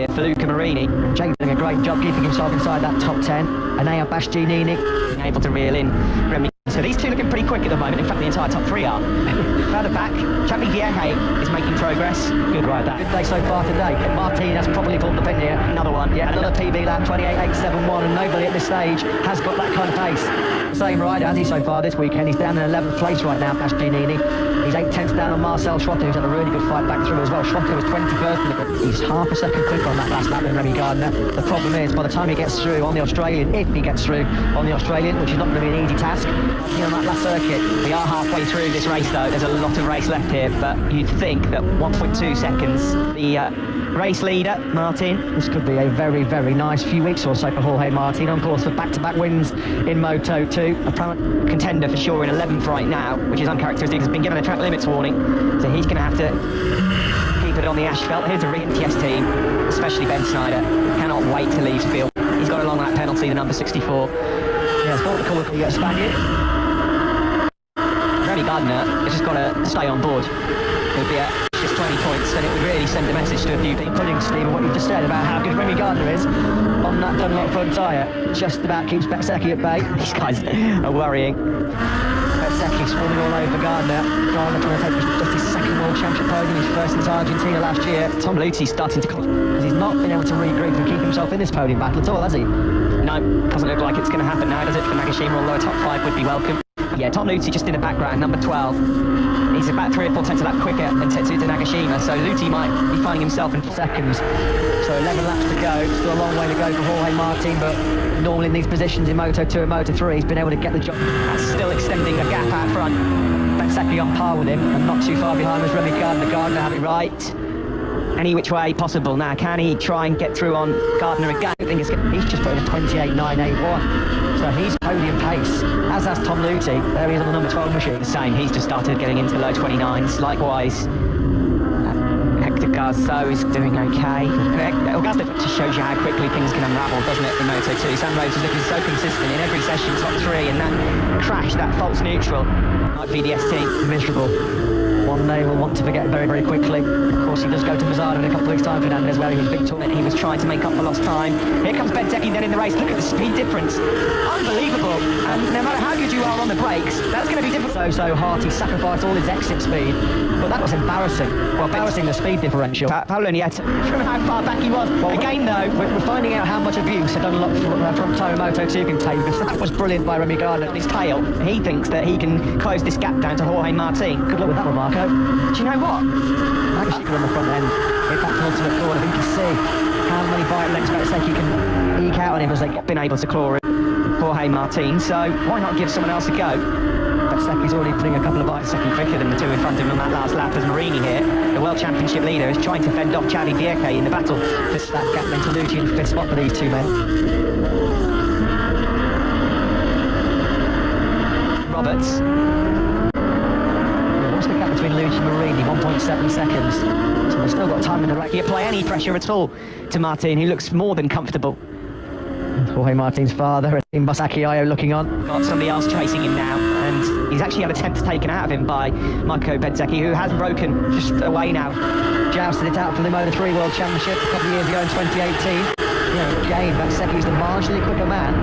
for Luca Marini. James doing a great job keeping himself inside that top 10. Anea Bastianini able to reel in Remy. So these two looking pretty quick at the moment. In fact, the entire top 3 are. Further back, Xavi Vierge is making progress. Good ride that. Good day so far today. Martin has probably pulled the pin here. Another one. Yeah, another PB lap, 28.871, and nobody at this stage has got that kind of pace. The same rider has he so far this weekend. He's down in 11th place right now, Bastianini. He's 8/10 down on Marcel Schrotter, who's had a really good fight back through as well. Schrotter was 21st in the group. He's half a second quicker on that last lap than Remy Gardner. The problem is, by the time he gets through on the Australian, if he gets through on the Australian, which is not going to be an easy task, on that last circuit, we are halfway through this race though. There's a lot of race left here, but you'd think that 1.2 seconds, the race leader, Martin. This could be a very, very nice few weeks or so for Jorge Martin, on course for back-to-back wins in Moto2. Apparent contender for sure in 11th right now, which is uncharacteristic. Has been given a track limits warning, so he's going to have to keep it on the asphalt. Here's a re-MTS team, especially Ben Snyder. Cannot wait to leave Spiel. He's got a long lap penalty, the number 64. Yeah, it's what we call a Spaniard. Remy Gardner has just got to stay on board. It'll be just 20 points, and it would really send a message to a few people. Putting Stephen, what you've just said about how good Remy Gardner is on that Dunlop front tyre, just about keeps Bezzecchi at bay. These guys are worrying. Bezzecchi swarming all over Gardner. Gardner trying to take just his second World Championship podium, his first in Argentina last year. Tom Luzzi's starting to close, because he's not been able to regroup and keep himself in this podium battle at all, has he? No, doesn't look like it's going to happen now, does it, for Nagashima, although a top 5 would be welcome. Yeah, Tom Luzzi just in the background, number 12. He's about 3 or 4 tenths of that quicker than Tetsuta Nagashima, so Luzzi might be finding himself in 4 seconds. So 11 laps to go, still a long way to go for Jorge Martin, but normally in these positions in Moto2 and Moto3, he's been able to get the job. That's still extending a gap out front. Bezzecchi on par with him, and not too far behind was Remy Gardner. Gardner have it right. Any which way possible now. Can he try and get through on Gardner again? I think he's just putting a 28.981. So he's podium pace, as has Tom Luzzi. There he is on the number 12 machine. The same, he's just started getting into the low 29s. Likewise, Hector Garzo is doing okay. Augusta just shows you how quickly things can unravel, doesn't it, in Moto2? Sam Rhodes is looking so consistent in every session, top 3, and that crash, that false neutral, like VDS team, miserable. One they will want to forget very, very quickly. Of course, he does go to Mazada in a couple of weeks' time, Fernandez, where he was victorious. He was trying to make up for lost time. Here comes Bezzecchi then in the race. Look at the speed difference. Unbelievable. And no matter how good you are on the brakes, that's going to be difficult. So hard, he sacrificed all his exit speed. But that was embarrassing. Well, embarrassing the speed differential. Paolo Nieto, from how far back he was. Well, again, though, we're finding out how much abuse a Dunlop from Moto2 can take, because that was brilliant by Remy Gardner. On his tail, he thinks that he can close this gap down to Jorge Martin. Good luck with that one, Marco. Do you know what? Nagashima on the front end, hit back towards the corner. You can see how many bike lengths Bezzecchi can eke out on him as they've been able to claw it. Jorge Martin, so why not give someone else a go? Bezzecchi's already putting a couple of bikes second quicker than the two in front of him on that last lap, as Marini here, the World Championship leader, is trying to fend off Xavi Vierge in the battle. This that gap then to Luzzi in 5th spot for these two men. Roberts. The gap between Luzzi and Marini, 1.7 seconds. So they've still got time in the race. He apply any pressure at all to Martin, who looks more than comfortable. Jorge Martin's father, Bezzecchi looking on. Got somebody else chasing him now, and he's actually had a tenth taken out of him by Marco Bezzecchi, who has broken just away now. Jousted it out for the Moto3 World Championship a couple of years ago in 2018. Yeah, again, Bezzecchi's the marginally quicker man.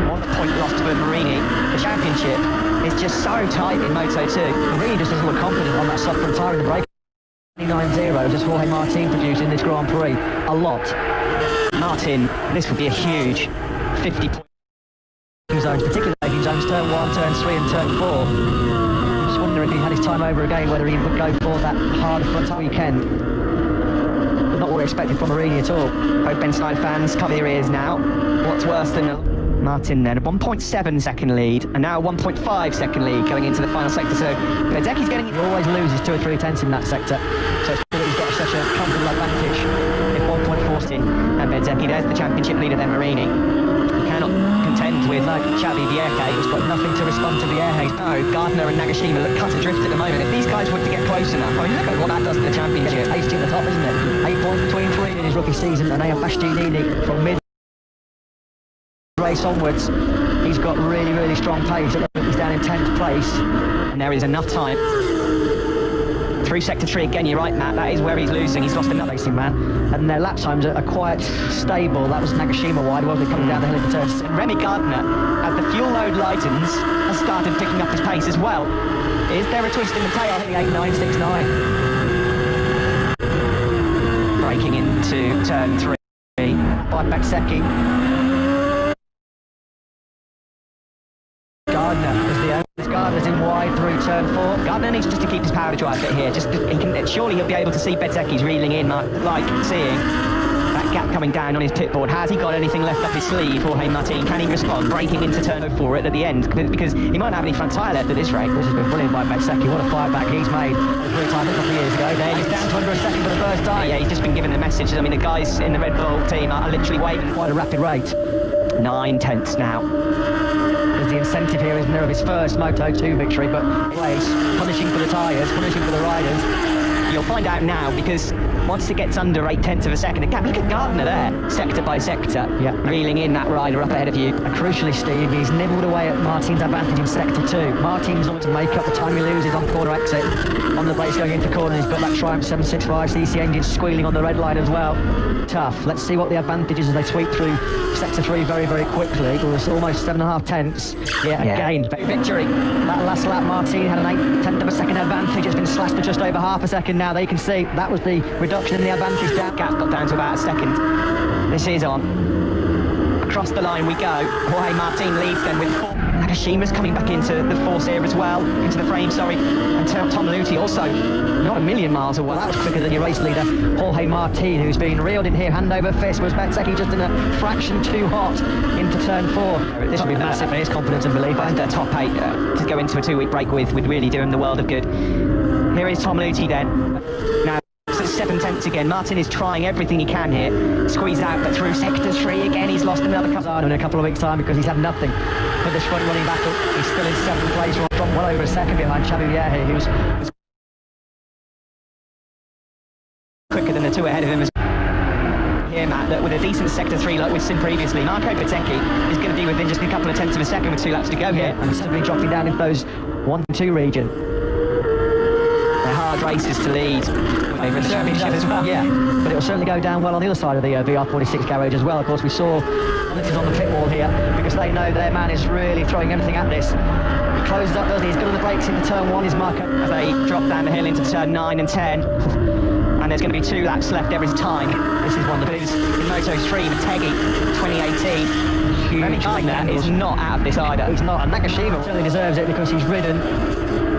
1 point lost for Marini. The championship is just so tight in Moto2. Marini just doesn't look confident on that soft front tyre in the brake. 29.0 just Jorge Martin produced in this Grand Prix. A lot. Martin, this would be a huge 50 point zones, particularly in zones turn 1, turn 3 and turn 4. I just wonder if he had his time over again, whether he would go for that harder front tyre weekend. But not what we expected from Marini at all. Hope Ben Snyder fans cover your ears now. What's worse than Martin then, a 1.7 second lead, and now a 1.5 second lead going into the final sector. So Bezzecchi's getting... He always loses 2 or 3 tenths in that sector, so it's good that he's got such a comfortable advantage. If 1.14 and Bezzecchi, there's the championship leader then, Marini. He cannot contend with Xavi Vierge, who's got nothing to respond to Vierge. No, Gardner and Nagashima look cut adrift at the moment. If these guys were to get close enough, I mean, look at what that does to the championship. It's tasty at the top, isn't it? 8 points between 3 in his rookie season, and Anea Bastianini from mid race onwards, he's got really, really strong pace. He's down in 10th place, and there is enough time Through sector 3 again, you're right, Matt. That is where he's losing. He's lost another racing man. And their lap times are quite stable. That was Nagashima wide, wasn't it, coming down the hill into turns. Remy Gardner, as the fuel load lightens, has started picking up his pace as well. Is there a twist in the tail? Hitting 8.969. Breaking into turn 3 by Bezzecchi. Gardner's in wide through turn 4. Gardner needs just to keep his power to drive bit here. Surely he'll be able to see Bezzecchi's reeling in, like seeing that gap coming down on his pit board. Has he got anything left up his sleeve? Jorge Martin, can he respond? Breaking into turn 4 at the end, because he might not have any front tyre left at this rate. This has been brilliant by Bezzecchi. What a fireback he's made. 3 times a couple of years ago. There he's down to under a second for the first time. Yeah, he's just been given the message. I mean, the guys in the Red Bull team are literally waving quite a rapid rate. 9 tenths now. The incentive here, isn't there, of his first Moto2 victory, but place punishing for the tyres, punishing for the riders. You'll find out now, because once it gets under 8 tenths of a second, look at Gardner there, sector by sector, reeling in that rider up ahead of you. And crucially, Steve, he's nibbled away at Martin's advantage in sector 2. Martin's on to make up the time he loses on corner exit. On the base going into corner, he's got that Triumph 765 CC engine squealing on the red line as well. Tough. Let's see what the advantage is as they sweep through sector 3 very, very quickly. It was almost 7.5 tenths. Again, victory. That last lap, Martin had an 8 tenth of a second advantage. It's been slashed to just over half a second now. There you can see that was the reduction in the advantage. Gap got down to about a second. This is on. Across the line we go. Jorge Martin leads then with 4. Nagashima's coming back into the force here as well, into the frame, sorry. And Tom Luthi also not a million miles away. That was quicker than your race leader, Jorge Martin, who's been reeled in here, hand over fist. Was Bezzecchi just in a fraction too hot into turn 4. This will be massive for his confidence and belief. I think the top 8 to go into a 2-week break with would really do him the world of good. Here is Tom Luthi then. Now, 7 tenths again. Martin is trying everything he can here. Squeeze out, but through sector 3 again, he's lost another couple in a couple of weeks' time because he's had nothing for this front running battle. He's still in 7th place, from well over a second behind Xavi Vierge here, who's quicker than the 2 ahead of him. Here, Matt, that with a decent sector 3 like we've seen previously, Marco Bezzecchi is going to be within just a couple of tenths of a second with 2 laps to go here. And suddenly dropping down into those 1-2 region. They're hard races to lead. Favourite the championship as well. Yeah, but it will certainly go down well on the other side of the VR46 garage as well. Of course, we saw this is on the pit wall here because they know their man is really throwing everything at this. He closes up, does he? He's good on the brakes into turn 1, is Marco. As they drop down the hill into turn 9 and 10. And there's going to be 2 laps left every time. This is one of the blues in Moto3, Motegi 2018. Remy Gardner is not out of this either. He's not, and Nagashima certainly deserves it because he's ridden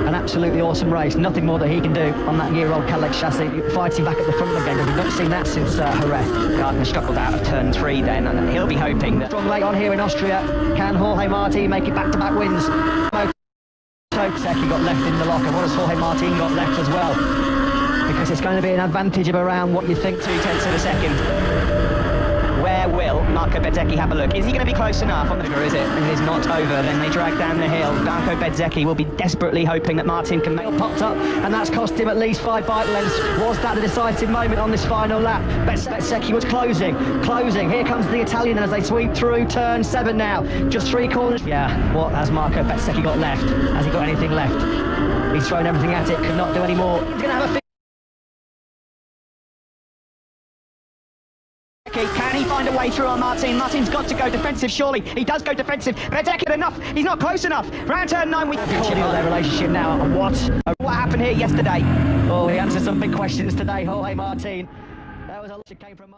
an absolutely awesome race. Nothing more that he can do on that year-old Cadillac chassis, fighting back at the front again. We've not seen that since Jerez. Gardner struggled out of turn 3 then, and he'll be hoping that... Strong late on here in Austria. Can Jorge Martin make it back-to-back wins? Bezzecchi got left in the locker. What has Jorge Martin got left as well? Because it's going to be an advantage of around what you think 2 tenths of a second. Where will Marco Bezzecchi have a look? Is he going to be close enough on the river, is it? It is not over. Then they drag down the hill. Marco Bezzecchi will be desperately hoping that Martin can make... Popped up, and that's cost him at least 5 bike lengths. Was that a decisive moment on this final lap? Bezzecchi was closing. Here comes the Italian as they sweep through turn 7 now. Just 3 corners. Yeah, what has Marco Bezzecchi got left? Has he got anything left? He's thrown everything at it, could not do any more. He's going to have a... Can he find a way through on Martin? Martin's got to go defensive, surely. He does go defensive. Bezzecchi enough. He's not close enough. Round turn 9, we recording on their relationship now. And what happened here yesterday? Oh, he answered some big questions today, Jorge Martin. That was a lot that came from Martin.